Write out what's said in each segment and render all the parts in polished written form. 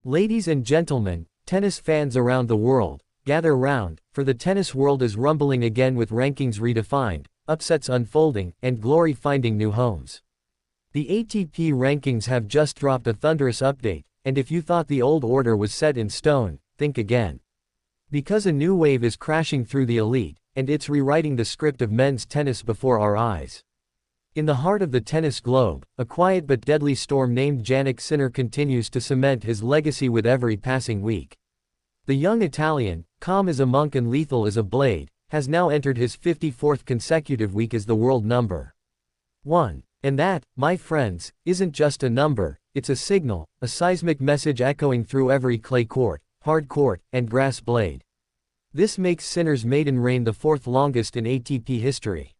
Ladies and gentlemen, tennis fans around the world, gather round, for the tennis world is rumbling again with rankings redefined, upsets unfolding, and glory finding new homes. The ATP rankings have just dropped a thunderous update, and if you thought the old order was set in stone, think again. Because a new wave is crashing through the elite, and it's rewriting the script of men's tennis before our eyes. In the heart of the tennis globe, a quiet but deadly storm named Jannik Sinner continues to cement his legacy with every passing week. The young Italian, calm as a monk and lethal as a blade, has now entered his 54th consecutive week as the world number 1. And that, my friends, isn't just a number, it's a signal, a seismic message echoing through every clay court, hard court, and grass blade. This makes Sinner's maiden reign the fourth longest in ATP history.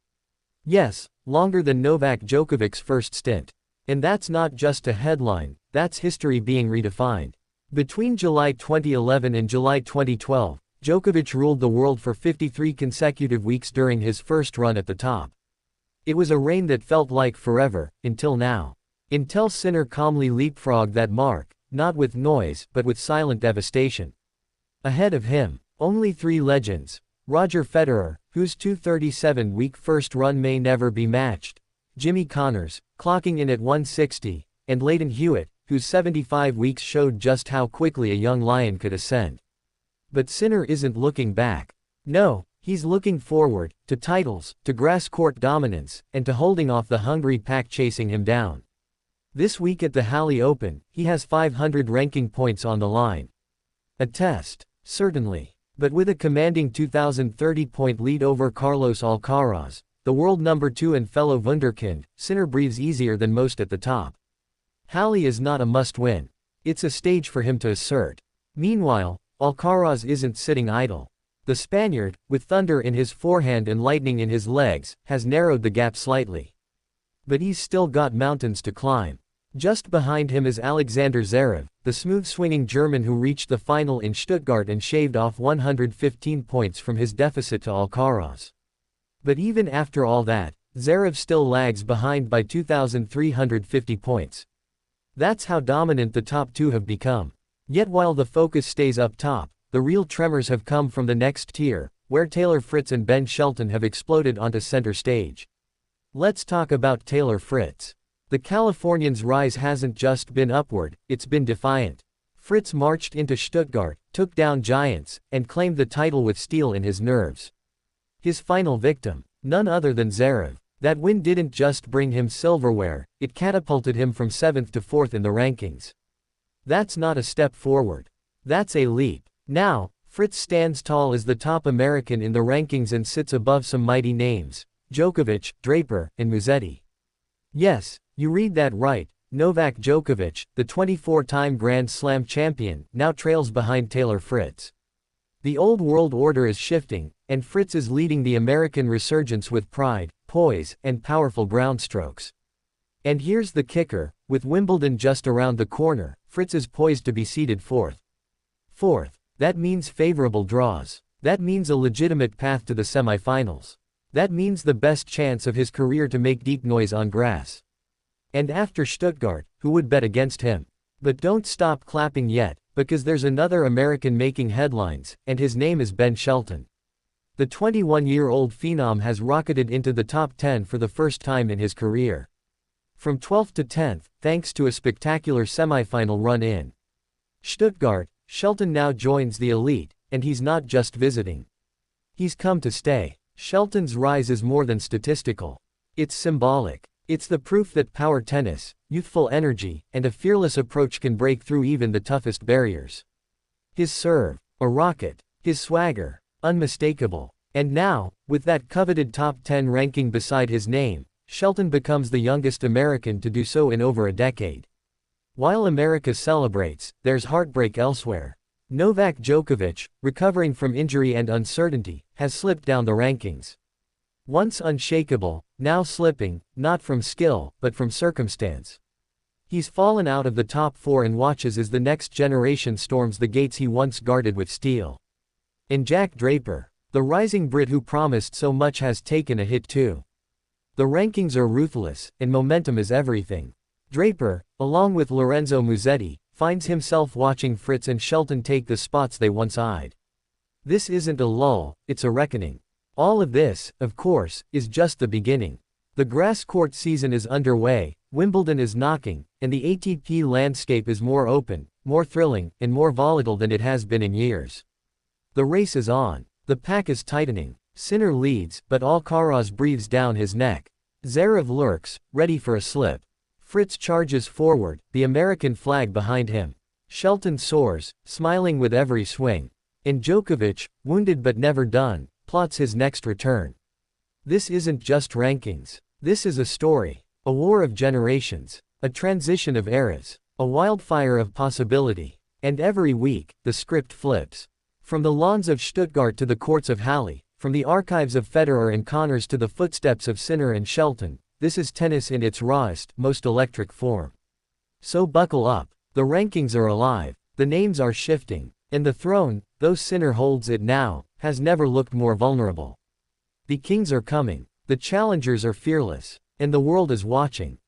Yes, longer than Novak Djokovic's first stint. And that's not just a headline, that's history being redefined. Between July 2011 and July 2012, Djokovic ruled the world for 53 consecutive weeks during his first run at the top. It was a reign that felt like forever, until now. Until Sinner calmly leapfrogged that mark, not with noise, but with silent devastation. Ahead of him, only three legends: Roger Federer, whose 237-week first run may never be matched; Jimmy Connors, clocking in at 160, and Lleyton Hewitt, whose 75 weeks showed just how quickly a young lion could ascend. But Sinner isn't looking back. No, he's looking forward, to titles, to grass court dominance, and to holding off the hungry pack chasing him down. This week at the Halle Open, he has 500 ranking points on the line. A test, certainly. But with a commanding 2,030-point lead over Carlos Alcaraz, the world number 2 and fellow wunderkind, Sinner breathes easier than most at the top. Halle is not a must-win. It's a stage for him to assert. Meanwhile, Alcaraz isn't sitting idle. The Spaniard, with thunder in his forehand and lightning in his legs, has narrowed the gap slightly. But he's still got mountains to climb. Just behind him is Alexander Zverev, the smooth-swinging German who reached the final in Stuttgart and shaved off 115 points from his deficit to Alcaraz. But even after all that, Zverev still lags behind by 2,350 points. That's how dominant the top two have become. Yet while the focus stays up top, the real tremors have come from the next tier, where Fritz and Shelton have exploded onto center stage. Let's talk about Fritz. The Californian's rise hasn't just been upward, it's been defiant. Fritz marched into Stuttgart, took down giants, and claimed the title with steel in his nerves. His final victim, none other than Zverev. That win didn't just bring him silverware, it catapulted him from 7th to 4th in the rankings. That's not a step forward. That's a leap. Now, Fritz stands tall as the top American in the rankings and sits above some mighty names: Djokovic, Draper, and Musetti. Yes, you read that right, Novak Djokovic, the 24-time Grand Slam champion, now trails behind Fritz. The old world order is shifting, and Fritz is leading the American resurgence with pride, poise, and powerful groundstrokes. And here's the kicker: with Wimbledon just around the corner, Fritz is poised to be seeded fourth. That means favorable draws. That means a legitimate path to the semifinals. That means the best chance of his career to make deep noise on grass. And after Stuttgart, who would bet against him? But don't stop clapping yet, because there's another American making headlines, and his name is Shelton. The 21-year-old phenom has rocketed into the top 10 for the first time in his career. From 12th to 10th, thanks to a spectacular semifinal run in Stuttgart, Shelton now joins the elite, and he's not just visiting. He's come to stay. Shelton's rise is more than statistical. It's symbolic. It's the proof that power tennis, youthful energy, and a fearless approach can break through even the toughest barriers. His serve, a rocket. His swagger, unmistakable. And now, with that coveted top 10 ranking beside his name, Shelton becomes the youngest American to do so in over a decade. While America celebrates, there's heartbreak elsewhere. Novak Djokovic, recovering from injury and uncertainty, has slipped down the rankings. Once unshakable, now slipping, not from skill, but from circumstance. He's fallen out of the top 4 and watches as the next generation storms the gates he once guarded with steel. And Jack Draper, the rising Brit who promised so much, has taken a hit too. The rankings are ruthless, and momentum is everything. Draper, along with Lorenzo Musetti, finds himself watching Fritz and Shelton take the spots they once eyed. This isn't a lull, it's a reckoning. All of this, of course, is just the beginning. The grass court season is underway, Wimbledon is knocking, and the ATP landscape is more open, more thrilling, and more volatile than it has been in years. The race is on. The pack is tightening. Sinner leads, but Alcaraz breathes down his neck. Zverev lurks, ready for a slip. Fritz charges forward, the American flag behind him. Shelton soars, smiling with every swing. And Djokovic, wounded but never done, plots his next return. This isn't just rankings. This is a story. A war of generations. A transition of eras. A wildfire of possibility. And every week, the script flips. From the lawns of Stuttgart to the courts of Halle, from the archives of Federer and Connors to the footsteps of Sinner and Shelton, this is tennis in its rawest, most electric form. So buckle up. The rankings are alive. The names are shifting. And the throne, though Sinner holds it now, has never looked more vulnerable. The kings are coming. The challengers are fearless. And the world is watching.